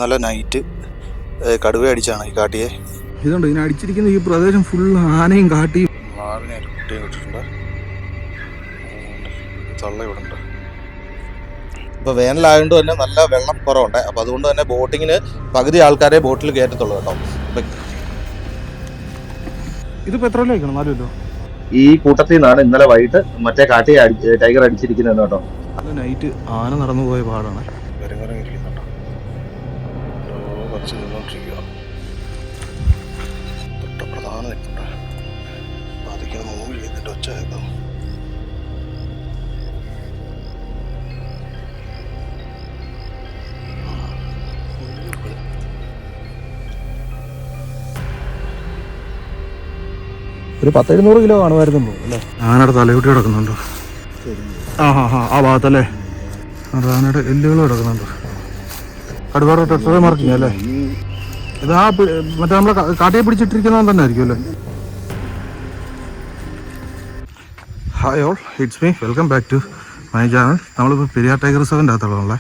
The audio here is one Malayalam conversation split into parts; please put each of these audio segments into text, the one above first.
നല്ല നൈറ്റ് കടുവ അടിച്ചാണ് ഈ കാട്ടിയെ. ഇതുണ്ട് ഇതിനെ അടിച്ചിരിക്കുന്ന ഈ പ്രദേശം ഫുൾ ആനയും കാട്ടിയും. മാവിനെ ഒരു കുട്ടിയെ കിട്ടിയിട്ടുണ്ട്. തള്ള ഇവിടെ ഉണ്ട്. ഇപ്പോൾ വേനലായതുകൊണ്ട് തന്നെ നല്ല വെള്ളം കുറവുണ്ട്. അപ്പോൾ അതുകൊണ്ട് തന്നെ ബോട്ടിങ്ങിന് പകുതി ആൾക്കാരെ ബോട്ടിൽ കയറ്റത്തുള്ളൂ കേട്ടോ. ഇതിപ്പോൾ എത്ര വയ്ക്കണം? 4 കിലോ. ഈ കൂട്ടത്തിൽ നിന്നാണ് ഇന്നലെ വൈകിട്ട് മറ്റേ കാട്ടിയെ ടൈഗർ അടിച്ചിരിക്കുന്നത് കേട്ടോ. അത് നൈറ്റ് ആന നടന്നു പോയ പാടാണ്. ഇരിക്കുന്നുണ്ടോ? കുറച്ച് നിന്നോണ്ടിരിക്കുക. തൊട്ടപ്രധാന നിൽപ്പുണ്ട്. ബാധിക്കുന്ന മൂവിൽ ഇതിൻ്റെ ഒച്ച കേൾക്കാം. ഒരു 10-700 കിലോ കാണുമായിരുന്നു അല്ലേ? ആനയുടെ തലയൂട്ടി കിടക്കുന്നുണ്ടോ? ആ ഭാഗത്തല്ലേ ആനയുടെ എല്ലുകൾ കിടക്കുന്നുണ്ടോ? കടുവാറ ടെക്സ്റ്റർ മാർക്കിങ് അല്ലേ? ഇത് ആ മറ്റേ നമ്മളെ കാട്ടിയെ പിടിച്ചിട്ടിരിക്കുന്ന തന്നെ ആയിരിക്കും അല്ലേ? Hi all, it's me. Welcome back to my channel. നമ്മളിപ്പോൾ പെരിയാർ ടൈഗർ റിസർവിൻ്റെ അകത്തുള്ള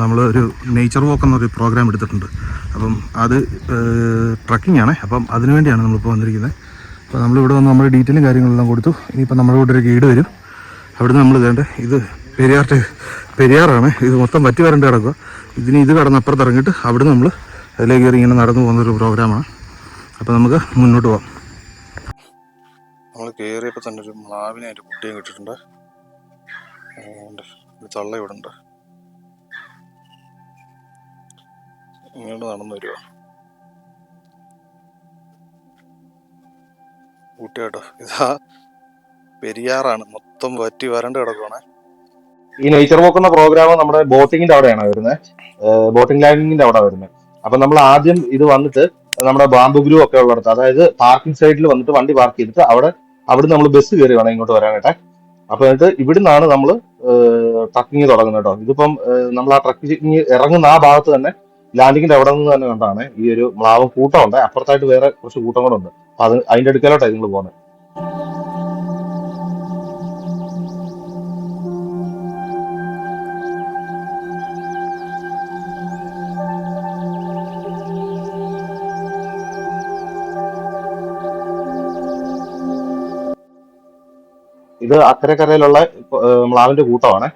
നമ്മൾ ഒരു നേച്ചർ വോക്ക് എന്നൊരു പ്രോഗ്രാം എടുത്തിട്ടുണ്ട്. അപ്പം അത് ട്രക്കിംഗ് ആണ്. അപ്പം അതിനു വേണ്ടിയാണ് നമ്മളിപ്പോൾ വന്നിരിക്കുന്നത്. അപ്പോൾ നമ്മളിവിടെ വന്ന് നമ്മുടെ ഡീറ്റെയിലും കാര്യങ്ങളെല്ലാം കൊടുത്തു. ഇനിയിപ്പോൾ നമ്മുടെ കൂടെ ഒരു ഗൈഡ് വരും. അവിടുന്ന് നമ്മൾ ഇതേണ്ട ഇത് പെരിയാറാണ്. ഇത് മൊത്തം വറ്റി വരണ്ട് കിടക്കുക. ഇത് കടന്ന് അപ്പുറത്ത് ഇറങ്ങിയിട്ട് അവിടുന്ന് നമ്മൾ അതിലേക്ക് കയറി ഇങ്ങനെ നടന്നു പോകുന്നൊരു പ്രോഗ്രാമാണ്. അപ്പോൾ നമുക്ക് മുന്നോട്ട് പോകാം. നമ്മൾ കയറിയപ്പോൾ തന്നെ ഒരു മാവിനെ ഒരു കുട്ടിയെ കിട്ടിയിട്ടുണ്ട്. തള്ള ഇവിടെ ഉണ്ട്. ഇങ്ങോട്ട് നടന്നു വരുക കൂട്ടിയാട്ടോ. ഇതാ പെരിയാറാണ്, മൊത്തം വറ്റി വരണ്ട് കിടക്കുവാണ്. ഈ നേച്ചർ വോക്ക് എന്ന പ്രോഗ്രാം നമ്മുടെ ബോട്ടിങ്ങിന്റെ അവിടെയാണ് വരുന്നത്. ബോട്ടിംഗ് ലാൻഡിങ്ങിന്റെ അവിടെ വരുന്നത്. അപ്പൊ നമ്മൾ ആദ്യം ഇത് വന്നിട്ട് നമ്മുടെ ബാംബു ഗ്രൂ ഒക്കെ ഉള്ളിടത്ത്, അതായത് പാർക്കിംഗ് സൈഡിൽ വന്നിട്ട് വണ്ടി പാർക്ക് ചെയ്തിട്ട് അവിടെ നമ്മൾ ബസ് കയറി വേണം ഇങ്ങോട്ട് വരാനായിട്ട്. അപ്പൊ എന്നിട്ട് ഇവിടുന്നാണ് നമ്മൾ ട്രക്കിങ് തുടങ്ങുന്നത് കേട്ടോ. ഇതിപ്പം നമ്മൾ ആ ട്രക്കിങ് ഇറങ്ങുന്ന ആ ഭാഗത്ത് തന്നെ ലാൻഡിങ്ങിന്റെ അവിടെ നിന്ന് തന്നെ കണ്ടാണ് ഈ ഒരു മ്ലാവും കൂട്ടമുണ്ട്. അപ്പുറത്തായിട്ട് വേറെ കുറച്ച് കൂട്ടങ്ങളുണ്ട്. അപ്പൊ അതിന്റെ അടുക്കലോട്ടാണ് നിങ്ങൾ പോകുന്നത്. ഇത് അക്കരക്കരയിലുള്ള മ്ലാവിന്റെ കൂട്ടമാണ്.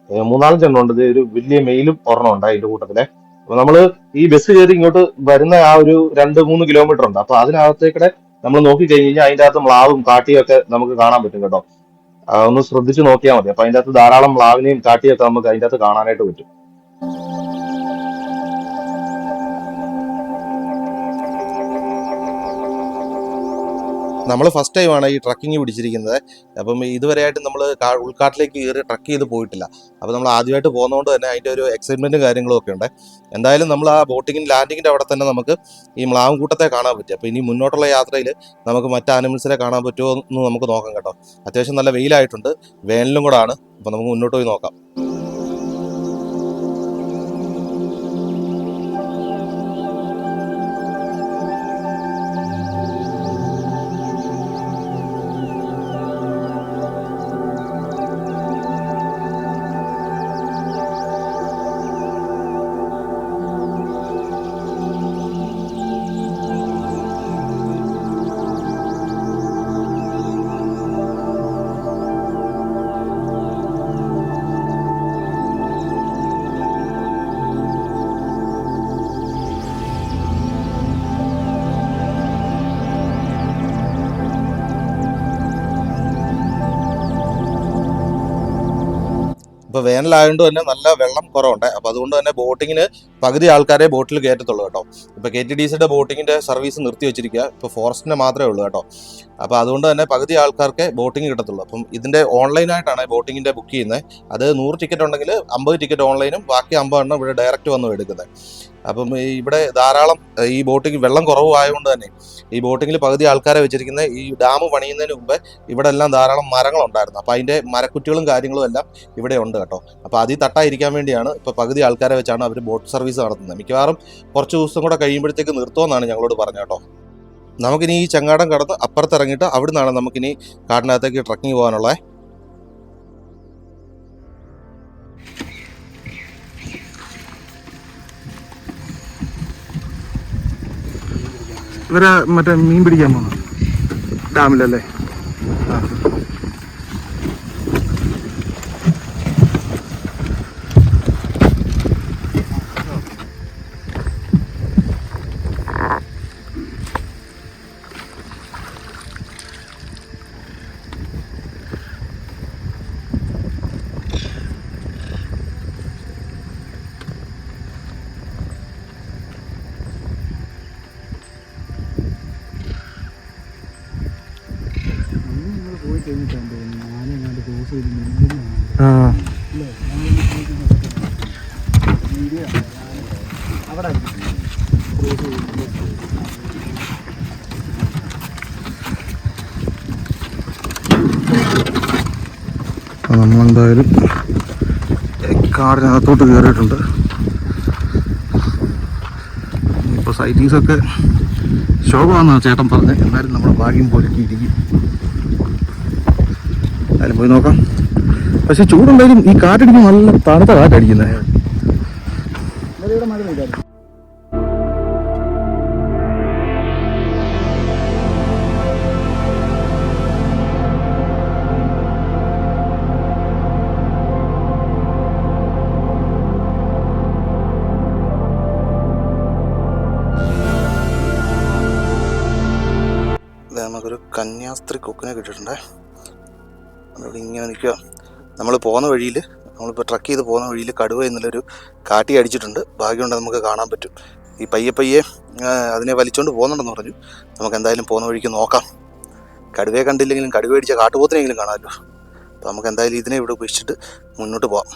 3-4 എണ്ണം ഉണ്ട്. ഇത് ഒരു വലിയ മെയിലും ഒരെണ്ണം ഉണ്ട് അതിന്റെ കൂട്ടത്തിലെ. അപ്പൊ നമ്മള് ഈ ബസ് കയറി ഇങ്ങോട്ട് വരുന്ന ആ ഒരു 2-3 കിലോമീറ്റർ ഉണ്ട്. അപ്പൊ അതിനകത്തേക്കൂടെ നമ്മൾ നോക്കി കഴിഞ്ഞ് കഴിഞ്ഞാൽ അതിന്റെ അകത്ത് മ്ലാവും കാട്ടിയും ഒക്കെ നമുക്ക് കാണാൻ പറ്റും കേട്ടോ. ഒന്ന് ശ്രദ്ധിച്ച് നോക്കിയാൽ മതി. അപ്പൊ അതിന്റെ അകത്ത് ധാരാളം മ്ലാവിനെയും കാട്ടിയും ഒക്കെ നമുക്ക് അതിന്റെ അകത്ത് കാണാനായിട്ട് പറ്റും. നമ്മൾ ഫസ്റ്റ് ടൈമാണ് ഈ ട്രക്കിങ് പിടിച്ചിരിക്കുന്നത്. അപ്പം ഇതുവരെയായിട്ട് നമ്മൾ ഉൾക്കാട്ടിലേക്ക് കയറി ട്രക്ക് ചെയ്ത് പോയിട്ടില്ല. അപ്പോൾ നമ്മൾ ആദ്യമായിട്ട് പോകുന്നതുകൊണ്ട് തന്നെ അതിൻ്റെ ഒരു എക്സൈറ്റ്മെൻറ്റും കാര്യങ്ങളും ഒക്കെ ഉണ്ട്. എന്തായാലും നമ്മൾ ആ ബോട്ടിങ്ങിന് ലാൻഡിങ്ങിൻ്റെ അവിടെ തന്നെ നമുക്ക് ഈ മ്ലാവുംകൂട്ടത്തെ കാണാൻ പറ്റും. അപ്പോൾ ഇനി മുന്നോട്ടുള്ള യാത്രയിൽ നമുക്ക് മറ്റ് ആനിമൽസിനെ കാണാൻ പറ്റുമോ എന്ന് നമുക്ക് നോക്കാം കേട്ടോ. അത്യാവശ്യം നല്ല വെയിലായിട്ടുണ്ട്, വേനലും കൂടെ ആണ്. അപ്പോൾ നമുക്ക് മുന്നോട്ട് പോയി നോക്കാം. ഇപ്പോൾ വേനലായതുകൊണ്ട് തന്നെ നല്ല വെള്ളം കുറവുണ്ട്. അപ്പോൾ അതുകൊണ്ട് തന്നെ ബോട്ടിങ്ങിന് പകുതി ആൾക്കാരെ ബോട്ടിൽ കയറ്റത്തുള്ളൂ കേട്ടോ. ഇപ്പോൾ KTDCയുടെ ബോട്ടിങ്ങിൻ്റെ സർവീസ് നിർത്തി വെച്ചിരിക്കുക. ഇപ്പോൾ ഫോറസ്റ്റിന് മാത്രമേ ഉള്ളൂ കേട്ടോ. അപ്പോൾ അതുകൊണ്ട് തന്നെ പകുതി ആൾക്കാർക്ക് ബോട്ടിങ് കിട്ടത്തുള്ളൂ. അപ്പം ഇതിൻ്റെ ഓൺലൈനായിട്ടാണ് ബോട്ടിങ്ങിൻ്റെ ബുക്ക് ചെയ്യുന്നത്. അത് 100 ടിക്കറ്റ് ഉണ്ടെങ്കിൽ 50 ടിക്കറ്റ് ഓൺലൈനും ബാക്കി 50 എണ്ണം ഇവിടെ ഡയറക്റ്റ് വന്ന് എടുക്കുന്നത്. അപ്പം ഇവിടെ ധാരാളം ഈ ബോട്ടിങ് വെള്ളം കുറവായതുകൊണ്ട് തന്നെ ഈ ബോട്ടിങ്ങിൽ പകുതി ആൾക്കാരെ വെച്ചിരിക്കുന്നത് ഈ ഡാം പണിയുന്നതിന് മുമ്പ് ഇവിടെ എല്ലാം ധാരാളം മരങ്ങളുണ്ടായിരുന്നു. അപ്പോൾ അതിൻ്റെ മരക്കുറ്റികളും കാര്യങ്ങളും എല്ലാം ഇവിടെ ഉണ്ട് കേട്ടോ. അപ്പോൾ അതിൽ തട്ടായിരിക്കാൻ വേണ്ടിയാണ് ഇപ്പോൾ പകുതി ആൾക്കാരെ വെച്ചാണ് അവർ ബോട്ട് സർവീസ് നടത്തുന്നത്. മിക്കവാറും കുറച്ച് ദിവസം കൂടെ കഴിയുമ്പോഴത്തേക്ക് നിർത്തുമെന്നാണ് ഞങ്ങളോട് പറഞ്ഞത് കേട്ടോ. നമുക്കിനി ഈ ചങ്ങാടം കടന്ന് അപ്പുറത്തിറങ്ങിയിട്ട് അവിടെ നിന്നാണ് നമുക്കിനി കാടിനകത്തേക്ക് ട്രക്കിങ് പോകാനുള്ളത്. ഇവരെ മറ്റേ മീൻ പിടിക്കാൻ പോകുന്നു ഡാമിലല്ലേ? ആ. നമ്മളെന്തായാലും കാടിനകത്തോട്ട് കയറിയിട്ടുണ്ട്. ഇപ്പോൾ സൈറ്റിങ്സൊക്കെ ശോഭമാണെന്നാണ് ചേട്ടൻ പറഞ്ഞത്. എന്നാലും നമ്മുടെ ഭാഗ്യം പോലെ ഇരിക്കും. അതിലും പോയി നോക്കാം. പക്ഷെ ചൂടുണ്ടായാലും ഈ കാറ്റടിക്കും നല്ല തണുത്ത കാറ്റടിക്കുന്നത്. നമുക്കൊരു കന്യാസ്ത്രീ കൊക്കിനെ കിട്ടിയിട്ടുണ്ട്. അതോടെ ഇങ്ങനെ നിൽക്കുക. നമ്മൾ പോകുന്ന വഴിയിൽ, നമ്മളിപ്പോൾ ട്രക്ക് ചെയ്ത് പോകുന്ന വഴിയിൽ കടുവ എന്നുള്ളൊരു കാട്ടി അടിച്ചിട്ടുണ്ട്. ഭാഗ്യമുണ്ട് നമുക്ക് കാണാൻ പറ്റും. ഈ പയ്യെ അതിനെ വലിച്ചുകൊണ്ട് പോകുന്നുണ്ടെന്ന് പറഞ്ഞു. നമുക്ക് എന്തായാലും പോകുന്ന വഴിക്ക് നോക്കാം. കടുവയെ കണ്ടില്ലെങ്കിലും കടുവ അടിച്ച കാട്ടുപോത്തിനെങ്കിലും കാണാമല്ലോ. അപ്പോൾ നമുക്ക് എന്തായാലും ഇതിനെ ഇവിടെ ഉപേക്ഷിച്ചിട്ട് മുന്നോട്ട് പോവാം.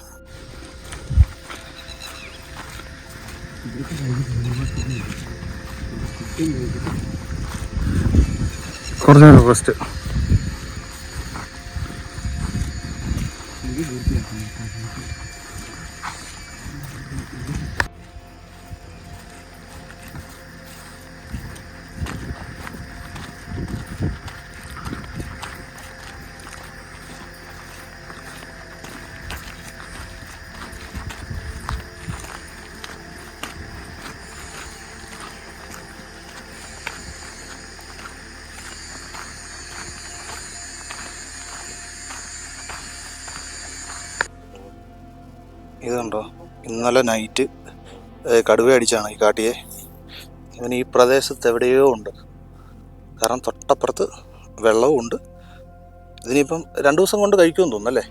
കുറച്ച് നേരം റെസ്റ്റ്. ഇതുണ്ടോ, ഇന്നലെ നൈറ്റ് കടുവ അടിച്ചാണ് ഈ കാട്ടിയെ. ഇവൻ ഈ പ്രദേശത്ത് എവിടെയോ ഉണ്ട്. കാരണം തൊട്ടപ്പുറത്ത് വെള്ളവും ഉണ്ട്. ഇതിനിപ്പം 2 ദിവസം കൊണ്ട് കഴിക്കുമെന്ന് തോന്നുന്നല്ലേ?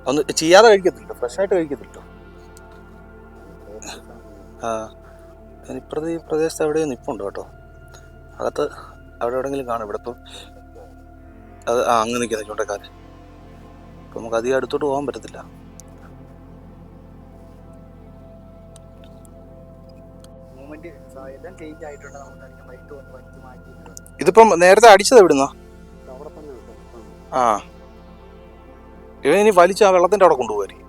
ഒന്ന് ചെയ്യാതെ കഴിക്കത്തില്ലോ, ഫ്രഷായിട്ട് കഴിക്കത്തില്ലോ. ഇപ്പുറത്ത് ഈ പ്രദേശത്ത് എവിടെയോ നിൽപ്പുണ്ട് കേട്ടോ. അകത്ത് അവിടെ എവിടെയെങ്കിലും കാണും. ഇവിടെ ഇപ്പം അത് അങ്ങ് നിൽക്കുന്ന ചൂണ്ടക്കാർ. അപ്പം നമുക്ക് അധികം അടുത്തോട്ട് പോകാൻ പറ്റത്തില്ല. ഇതിപ്പം നേരത്തെ അടിച്ചത് എവിടുന്നാ? ആ, ഇവൻ ഇനി വലിച്ച് ആ വെള്ളത്തിന്റെ അവിടെ കൊണ്ടുപോകായിരിക്കും.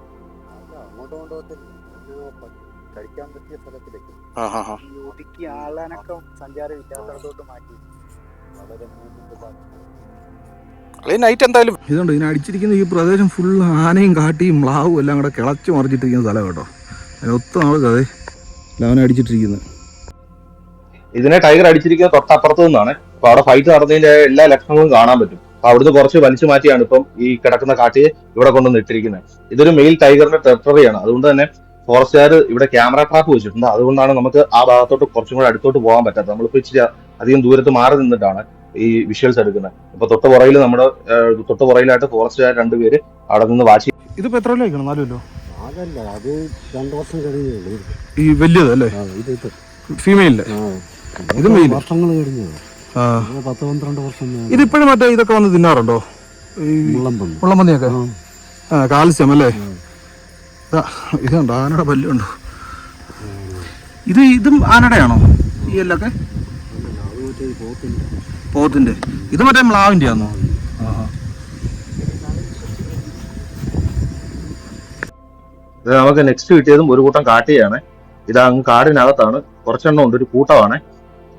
നൈറ്റ് എന്തായാലും ഇതുണ്ട്. ഇതിനെ അടിച്ചിരിക്കുന്ന ഈ പ്രദേശം ഫുൾ ആനയും കാട്ടിയും മ്ലാവും എല്ലാം കൂടെ കിളച്ച് മറിച്ചിട്ടിരിക്കുന്ന സ്ഥലം കേട്ടോ. അതിനൊത്ത നാൾ കഥ അവനെ അടിച്ചിട്ടിരിക്കുന്നത്. ഇതിനെ ടൈഗർ അടിച്ചിരിക്കുന്നത് തൊട്ടപ്പുറത്ത് നിന്നാണ്. അപ്പൊ അവിടെ ഫൈറ്റ് നടന്നതിന്റെ എല്ലാ ലക്ഷണങ്ങളും കാണാൻ പറ്റും. അപ്പൊ അവിടുന്ന് കുറച്ച് വലിച്ചു മാറ്റിയാണ് ഇപ്പം ഈ കിടക്കുന്ന കാട്ടിയെ ഇവിടെ കൊണ്ടുവന്ന് ഇട്ടിരിക്കുന്നത്. ഇതൊരു മെയിൽ ടൈഗറിന്റെ ടെറിട്ടറിയാണ്. അതുകൊണ്ട് തന്നെ ഫോറസ്റ്റുകാർ ഇവിടെ ക്യാമറ ട്രാപ്പ് വെച്ചിട്ടുണ്ട്. അതുകൊണ്ടാണ് നമുക്ക് ആ ഭാഗത്തോട്ട് കുറച്ചും കൂടെ അടുത്തോട്ട് പോകാൻ പറ്റാത്തത്. നമ്മളിപ്പോ ഇച്ചിരി അധികം ദൂരത്ത് മാറി നിന്നിട്ടാണ് ഈ വിഷ്വൽസ് എടുക്കുന്നത്. ഇപ്പൊ തൊട്ട് പുറയിലായിട്ട് ഫോറസ്റ്റുകാർ 2 പേര് അവിടെ നിന്ന് വാച്ച്. ഇതിപ്പോ എത്ര കിലോ കഴിക്കണം? 4 കിലോ? അതല്ല, അത് 2 വർഷം കഴിഞ്ഞേ. ഈ വലിയതല്ലേ? ഫീമെയിലിന്റെ ഇത് വർഷങ്ങൾ കഴിഞ്ഞു. 10-12 വർഷം. ഇതിപ്പോഴും മറ്റേ ഇതൊക്കെ വന്ന് തിന്നാറുണ്ടോ? മുള്ളമ്പന്നിയൊക്കെ? കാൽസ്യം അല്ലേ? ഇതുണ്ടോ ആനയുടെ പല്ലുണ്ടോ? ഇതും ആനയുടെയാണോ ഈ എല്ലൊക്കെ? പോത്തിന്റെ. ഇത് മറ്റേ മ്ലാവിന്റെ ആണോ? ഇത് നമുക്ക് നെക്സ്റ്റ് കിട്ടിയതും ഒരു കൂട്ടം കാട്ടിയാണ്. ഇത് അങ്ങ് കാടിനകത്താണ്, കുറച്ചെണ്ണം ഉണ്ട്, ഒരു കൂട്ടമാണ്.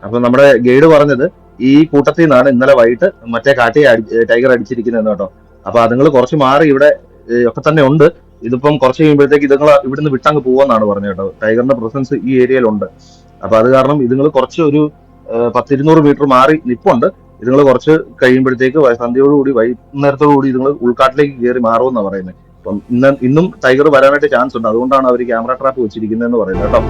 അപ്പൊ നമ്മുടെ ഗൈഡ് പറഞ്ഞത് ഈ കൂട്ടത്തിൽ നിന്നാണ് ഇന്നലെ വൈകിട്ട് മറ്റേ കാട്ടിയെ ടൈഗർ അടിച്ചിരിക്കുന്നത് കേട്ടോ. അപ്പൊ അതുങ്ങൾ കുറച്ച് മാറി ഇവിടെ ഒക്കെ തന്നെ ഉണ്ട്. ഇതിപ്പം കുറച്ച് കഴിയുമ്പോഴത്തേക്ക് ഇതുങ്ങൾ ഇവിടുന്ന് വിട്ടങ്ങ് പോവാന്നാണ് പറഞ്ഞത് കേട്ടോ. ടൈഗറിന്റെ പ്രസൻസ് ഈ ഏരിയയിലുണ്ട്. അപ്പൊ അത് കാരണം ഇതുങ്ങൾ കുറച്ച് ഒരു 10-200 മീറ്റർ മാറി നിപ്പുണ്ട്. ഇതുങ്ങൾ കുറച്ച് കഴിയുമ്പോഴത്തേക്ക് സന്ധ്യയോടുകൂടി വൈകുന്നേരത്തോടുകൂടി ഇതുങ്ങൾ ഉൾക്കാട്ടിലേക്ക് കയറി മാറുമെന്നാണ് പറയുന്നത്. അപ്പം ഇന്നും ടൈഗർ വരാനായിട്ട് ചാൻസ് ഉണ്ട്. അതുകൊണ്ടാണ് അവർ ക്യാമറ ട്രാപ്പ് വെച്ചിരിക്കുന്നതെന്ന് പറയുന്നത് കേട്ടോ.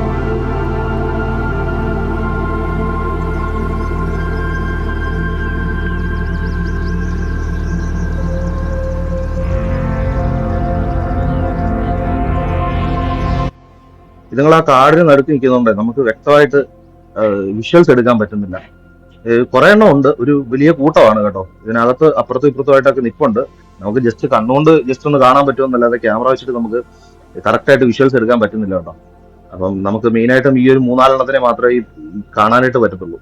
ഇതുങ്ങൾ ആ കാടിന് നടുക്ക് നിൽക്കുന്നുണ്ട് നമുക്ക് വ്യക്തമായിട്ട് വിഷ്വൽസ് എടുക്കാൻ പറ്റുന്നില്ല. കുറെ എണ്ണം ഉണ്ട്, ഒരു വലിയ കൂട്ടമാണ് കേട്ടോ. ഇതിനകത്ത് അപ്പുറത്തും ഇപ്പുറത്തുമായിട്ടൊക്കെ നിപ്പുണ്ട്. നമുക്ക് ജസ്റ്റ് കണ്ണുകൊണ്ട് ജസ്റ്റ് ഒന്ന് കാണാൻ പറ്റുമെന്നല്ലാതെ ക്യാമറ വെച്ചിട്ട് നമുക്ക് കറക്റ്റ് ആയിട്ട് വിഷ്വൽസ് എടുക്കാൻ പറ്റുന്നില്ല കേട്ടോ. അപ്പം നമുക്ക് മെയിനായിട്ടും ഈ ഒരു 3-4 മാത്രമേ കാണാനായിട്ട് പറ്റത്തുള്ളൂ.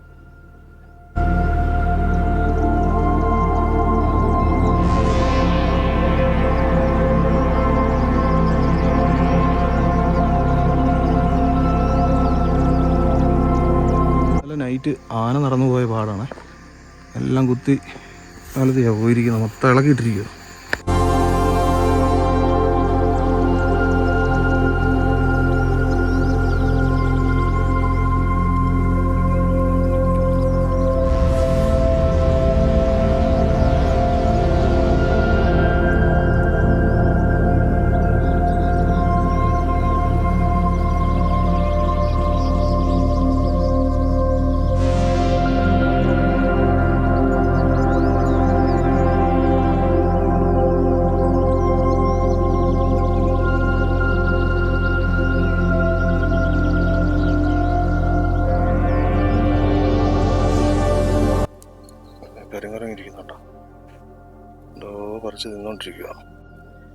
നൈറ്റ് ആന നടന്നു പോയ പാടാണ്. എല്ലാം കുത്തി കാലത്തെയാ പോയിരിക്കുന്നത്, മൊത്തം ഇളക്കിയിട്ടിരിക്കുക.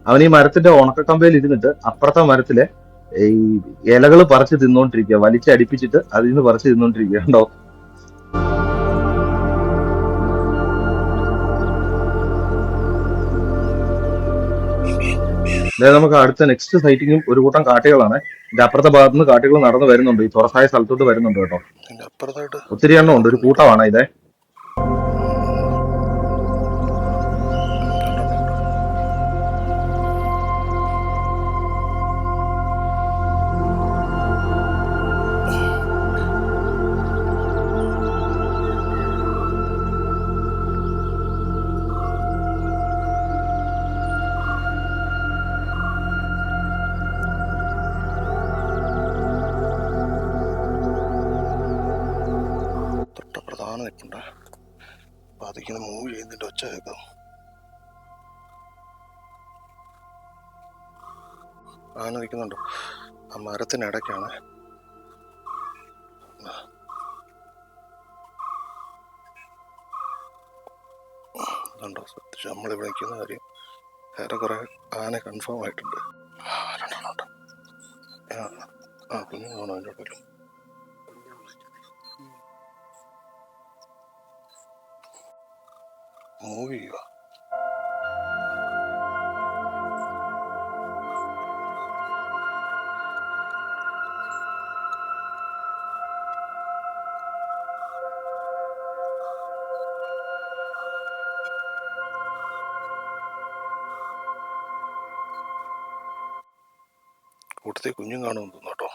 അവൻ ഈ മരത്തിന്റെ ഉണക്കക്കമ്പയിൽ ഇരുന്നിട്ട് അപ്പുറത്തെ മരത്തിലെ ഈ ഇലകൾ പറിച്ച് തിന്നോണ്ടിരിക്കുക, വലിച്ചടിപ്പിച്ചിട്ട് അതിൽ നിന്ന് പറിച്ച് തിന്നോണ്ടിരിക്കുക ഉണ്ടോ. അതായത് നമുക്ക് അടുത്ത നെക്സ്റ്റ് സൈറ്റിങ്ങും ഒരു കൂട്ടം കാട്ടികളാണ്. ഇതിന്റെ അപ്പുറത്തെ ഭാഗത്ത് നിന്ന് കാട്ടികൾ നടന്നു വരുന്നുണ്ട്, ഈ തുറസായ സ്ഥലത്തോട്ട് വരുന്നുണ്ട് കേട്ടോ. ഒത്തിരി എണ്ണം ഉണ്ട്, ഒരു കൂട്ടമാണ് ഇതേ. നിൽപ്പുണ്ട്, അപ്പൊ അതിങ്ങനെ മൂവ് ചെയ്യുന്നതിന്റെ ഒച്ച കേൾക്കാം. ആന നിൽക്കുന്നുണ്ടോ ആ മരത്തിനിടയ്ക്കാണ്. അതുണ്ടോ ശ്രദ്ധിച്ചു നമ്മളിവിടെ നിൽക്കുന്ന കാര്യം. വേറെ കുറെ ആന കൺഫേം ആയിട്ടുണ്ട്. രണ്ടെണ്ണമുണ്ട്. കുഞ്ഞു കാണോ അതിൻ്റെ ഉള്ളിലും. മൂവ് ചെയ്യുക. കൂട്ടത്തിൽ കുഞ്ഞും കാണുമെന്ന് തോന്നുന്നു കേട്ടോ.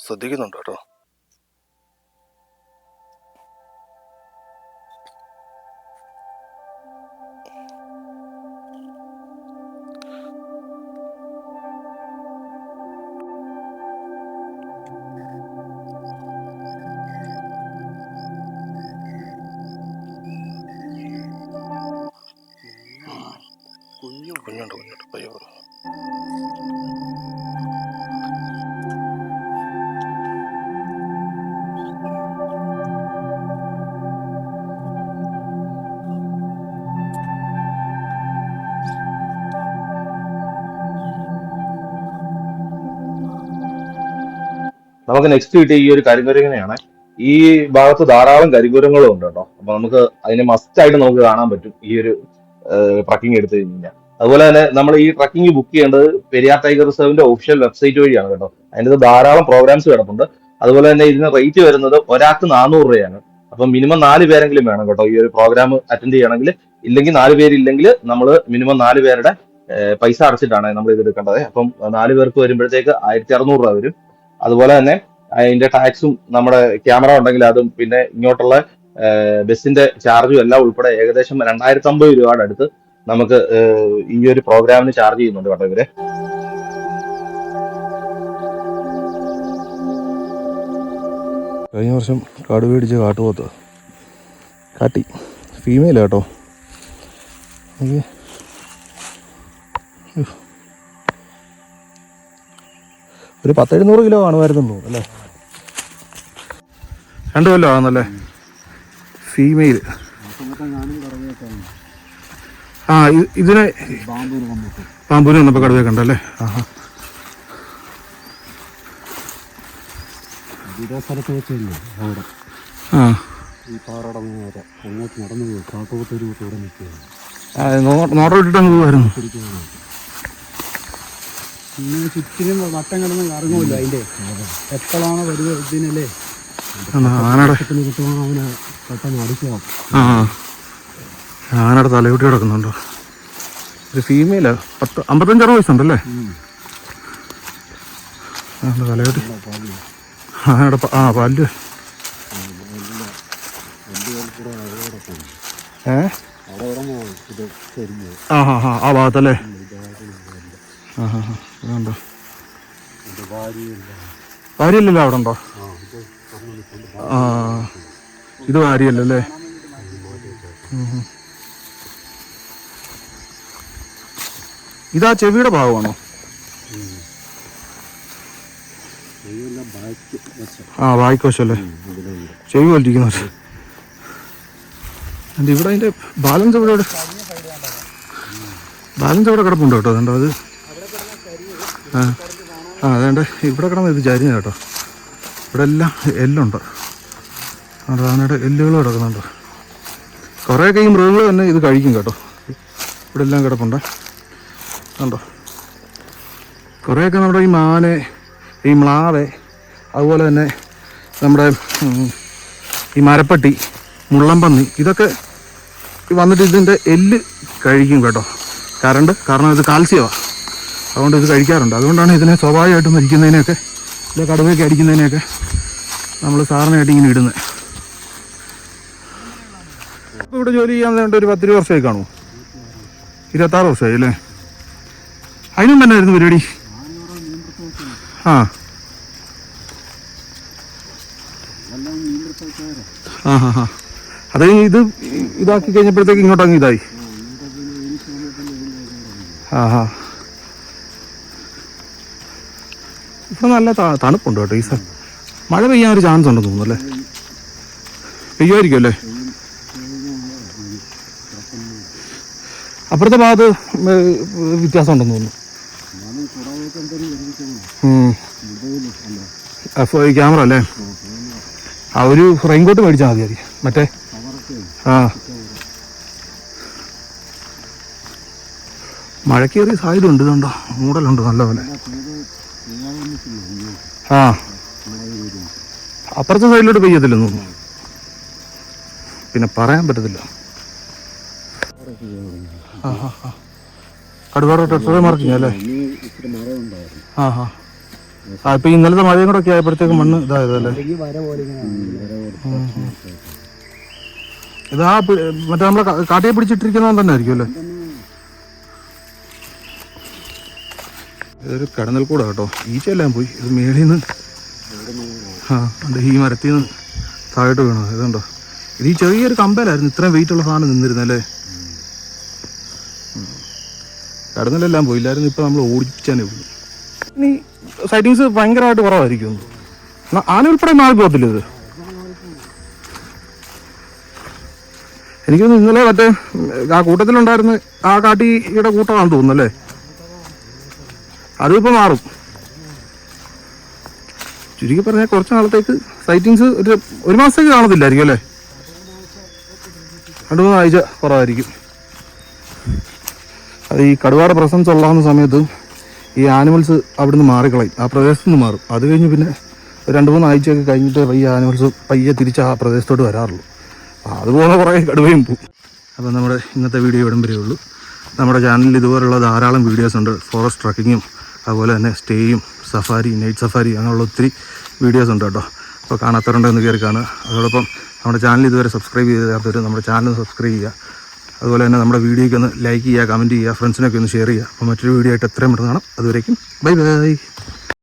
ശ്രദ്ധിക്കുന്നുണ്ട് കേട്ടോ. കുഞ്ഞുണ്ട് പയ്യോ. നമുക്ക് നെക്സ്റ്റ് കിട്ടിയ ഈ ഒരു കരിങ്കുരങ്ങനെയാണ്. ഈ ഭാഗത്ത് ധാരാളം കരിങ്കുരങ്ങളും ഉണ്ട് കേട്ടോ. അപ്പൊ നമുക്ക് അതിനെ മസ്റ്റ് ആയിട്ട് നമുക്ക് കാണാൻ പറ്റും ഈ ഒരു ട്രക്കിംഗ് എടുത്തു കഴിഞ്ഞാൽ. അതുപോലെ തന്നെ നമ്മൾ ഈ ട്രക്കിംഗ് ബുക്ക് ചെയ്യേണ്ടത് പെരിയാർ ടൈഗർ റിസർവിന്റെ ഒഫീഷ്യൽ വെബ്സൈറ്റ് വഴിയാണ് കേട്ടോ. അതിൻ്റെ ധാരാളം പ്രോഗ്രാംസ് കിടപ്പുണ്ട്. അതുപോലെ തന്നെ ഇതിന് റേറ്റ് വരുന്നത് ഒരാൾക്ക് 400 രൂപയാണ്. അപ്പൊ മിനിമം 4 പേരെങ്കിലും വേണം കേട്ടോ ഈ ഒരു പ്രോഗ്രാം അറ്റൻഡ് ചെയ്യണമെങ്കിൽ. ഇല്ലെങ്കിൽ 4 പേരില്ലെങ്കിൽ നമ്മൾ മിനിമം 4 പേരുടെ പൈസ അടച്ചിട്ടാണ് നമ്മൾ ഇത് എടുക്കേണ്ടത്. അപ്പം 4 പേർക്ക് വരുമ്പോഴത്തേക്ക് 1600 രൂപ വരും. അതുപോലെ തന്നെ അതിന്റെ ടാക്സും നമ്മുടെ ക്യാമറ ഉണ്ടെങ്കിൽ അതും പിന്നെ ഇങ്ങോട്ടുള്ള ബസ്സിന്റെ ചാർജും എല്ലാം ഉൾപ്പെടെ ഏകദേശം 2050 രൂപയുടെ അടുത്ത് നമുക്ക് ഈ ഒരു പ്രോഗ്രാമിന് ചാർജ് ചെയ്യുന്നുണ്ട് കേട്ടോ ഇവര്. കഴിഞ്ഞ വർഷം കാട് മേടിച്ച് കാട്ടുപോത്ത് കാട്ടി ഫീമെയിൽ കേട്ടോ. ഒരു 10-700 കിലോ കാണുമായിരുന്നു അല്ലേ? 2 കൊല്ലം ആണെന്നല്ലേ ഫീമെയിൽ. ആ ഇതിനെ പാമ്പൂര് വന്നപ്പോൾ കടുവയെ കണ്ടല്ലേ? ആഹാ. സ്ഥലത്ത് വെച്ചില്ലേ അവിടെ ആ ഈ പാറയുടെ നേരെ അങ്ങോട്ട് നടന്നു പോയി കാട്ടുപോത്തൊരു കൂടെ നിൽക്കുകയാണ്. നോട്ടം ഇട്ടിട്ട് അങ്ങ് പോകുമായിരുന്നു. ഇങ്ങനെ ചുറ്റിനും വട്ടം കിടന്ന് ഇറങ്ങുമല്ലോ അതിൻ്റെ എപ്പോഴാണോ വരുക ഇതിനല്ലേ ആനയുടെ കിട്ടുമ്പോൾ അവനെ പെട്ടെന്ന് അടിക്കുക. ആ ആനയുടെ തലയൂട്ടി കിടക്കുന്നുണ്ടോ? ഒരു ഫീമെയിലാ. 55-60 വയസ്സുണ്ടല്ലേ? തലയൂട്ടി ആനയുടെ പല്ല്. ആ ഭാഗത്തല്ലേ? ഇതുണ്ടോ? വാരിയല്ലല്ലോ അവിടെ ഉണ്ടോ? ആ ഇത് വാരിയല്ലേ? ഇതാ ചെവിയുടെ ഭാഗമാണോ? ആ വായിക്കോശല്ലേ? ചെവി വലിക്കുന്നത്. ഇവിടെ അതിൻ്റെ ബാലൻസ് ഇവിടെ കിടപ്പുണ്ട് കേട്ടോ. അതുകൊണ്ട് അത് അതേണ്ട ഇവിടെ കിടന്ന് ഇത് ചരിഞ്ഞ കേട്ടോ. ഇവിടെ എല്ലാം എല്ലുണ്ട്. ആനയുടെ എല്ലുകൾ കിടക്കുന്നുണ്ട്. കുറേയൊക്കെ ഈ മൃഗങ്ങൾ തന്നെ ഇത് കഴിക്കും കേട്ടോ. ഇവിടെ എല്ലാം കിടപ്പുണ്ട് കണ്ടോ. കുറേയൊക്കെ നമ്മുടെ ഈ മാനെ, ഈ മ്ലാവ്, അതുപോലെ തന്നെ നമ്മുടെ ഈ മരപ്പട്ടി, മുള്ളൻപന്നി, ഇതൊക്കെ വന്നിട്ട് ഇതിൻ്റെ എല്ല് കഴിക്കും കേട്ടോ. കാരണം ഇത് കാൽസ്യമാണ്. അതുകൊണ്ട് ഇത് കഴിക്കാറുണ്ട്. അതുകൊണ്ടാണ് ഇതിനെ സ്വാഭാവികമായിട്ട് മരിക്കുന്നതിനെയൊക്കെ ഇല്ല കടുവയൊക്കെ അടിക്കുന്നതിനെയൊക്കെ നമ്മൾ സാധാരണയായിട്ട് ഇങ്ങനെ ഇടുന്നത്. ഇപ്പോൾ ഇവിടെ ജോലി ചെയ്യാൻ വേണ്ട ഒരു 10 വർഷമായി കാണുമോ? 26 വർഷമായി അല്ലേ? അതിനും തന്നെ ആയിരുന്നു പരിപാടി. ആ ആ ഹാ ഹാ അത് ഇതാക്കി കഴിഞ്ഞപ്പോഴത്തേക്ക് ഇങ്ങോട്ടങ്ങ് ഇതായി. ആ ഹാ ഇപ്പം നല്ല തണുപ്പുണ്ട് കേട്ടോ ഈ സ്ഥലം. മഴ പെയ്യാൻ ഒരു ചാൻസ് ഉണ്ടെന്ന് തോന്നുന്നു അല്ലേ? പെയ്യുമായിരിക്കും അല്ലേ? അപ്പുറത്തെ ഭാഗത്ത് വ്യത്യാസം ഉണ്ടെന്ന് തോന്നുന്നു. ക്യാമറ അല്ലേ? ആ ഒരു റെയിൻകോട്ട് മേടിച്ചാൽ മതിയായിരിക്കും. മറ്റേ ആ മഴക്കേറിയ സാധ്യത ഉണ്ട്. ഇതുണ്ടോ? മൂടലുണ്ട് നല്ലപോലെ. ആ അപ്പുറത്തെ സൈഡിലോട്ട് പെയ്യത്തില്ലെന്ന് തോന്നുന്നു. പിന്നെ പറയാൻ പറ്റത്തില്ല. ആ ഹാ ഹാ കടുവാറ ടെററി മാർക്കിങ് അല്ലേ? ആ ഹാ ആ ഇപ്പം ഇന്നലത്തെ മഴയും കൂടെ ഒക്കെ ആയപ്പോഴത്തേക്ക് മണ്ണ് ഇതായതല്ലേ? ഇതാ മറ്റേ നമ്മളെ കാട്ടിയെ പിടിച്ചിട്ടിരിക്കുന്നവൻ തന്നെ ആയിരിക്കും അല്ലേ? ഇതൊരു കടന്നൽ കൂടെ കേട്ടോ. ഈച്ചെല്ലാം പോയി. ഇത് മേളിൽ നിന്ന് ഈ മരത്തിൽ നിന്ന് താഴോട്ട് വീണു. ഇതുണ്ടോ? ഇത് ഈ ചെറിയൊരു കമ്പലായിരുന്നു ഇത്രയും വെയിറ്റുള്ള സാധനം നിന്നിരുന്നല്ലേ? കടന്നലെല്ലാം പോയില്ലായിരുന്നു. ഇപ്പം നമ്മൾ ഓടിച്ചാനേ പോയി. ഇനി സൈറ്റിങ്സ് ഭയങ്കരമായിട്ട് കുറവായിരിക്കും. ആന ഉൾപ്പെടെ മാറി പോകത്തില്ല ഇത്. എനിക്കൊന്ന് ഇന്നലെ മറ്റേ ആ കൂട്ടത്തിലുണ്ടായിരുന്ന ആ കാട്ടിയുടെ കൂട്ടമാണെന്ന് തോന്നുന്നല്ലേ? അതിപ്പോൾ മാറും. ചുരുക്കി പറഞ്ഞാൽ കുറച്ച് നാളത്തേക്ക് സൈറ്റിങ്സ് ഒരു മാസത്തേക്ക് കാണത്തില്ലായിരിക്കും അല്ലേ? 2-3 ആഴ്ച കുറവായിരിക്കും. അത് ഈ കടുവയുടെ പ്രസൻസ് ഉള്ളാവുന്ന സമയത്ത് ഈ ആനിമൽസ് അവിടുന്ന് മാറിക്കളയും. ആ പ്രദേശത്ത് നിന്ന് മാറും. അത് കഴിഞ്ഞ് പിന്നെ 2-3 ആഴ്ചയൊക്കെ കഴിഞ്ഞിട്ട് ഈ ആനിമൽസ് പയ്യെ തിരിച്ച് ആ പ്രദേശത്തോട്ട് വരാറുള്ളൂ. അതുപോലെ കുറേ കടുവയും പോവും. അപ്പോൾ നമ്മുടെ ഇന്നത്തെ വീഡിയോ ഇവിടം വരെ ഉള്ളൂ. നമ്മുടെ ചാനലിൽ ഇതുപോലുള്ള ധാരാളം വീഡിയോസ് ഉണ്ട്. ഫോറസ്റ്റ് ട്രക്കിങ്ങും അതുപോലെ തന്നെ സ്റ്റേയും സഫാരി, നൈറ്റ് സഫാരി അങ്ങനെയുള്ള ഒത്തിരി വീഡിയോസ് ഉണ്ട് കേട്ടോ. അപ്പോൾ കാണാത്തവരുണ്ടെന്ന് കയറി കാണുക. അതോടൊപ്പം നമ്മുടെ ചാനൽ ഇതുവരെ സബ്സ്ക്രൈബ് ചെയ്യാത്തവർ നമ്മുടെ ചാനൽ സബ്സ്ക്രൈബ് ചെയ്യുക. അതുപോലെ തന്നെ നമ്മുടെ വീഡിയോയ്ക്ക് ഒന്ന് ലൈക്ക് ചെയ്യുക, കമൻറ്റ് ചെയ്യുക, ഫ്രണ്ട്സിനൊക്കെ ഒന്ന് ഷെയർ ചെയ്യുക. അപ്പോൾ മറ്റൊരു വീഡിയോ ആയിട്ട് എത്രയും പെട്ടെന്ന് കാണാം. അതുവരേക്കും ബൈ ബൈ.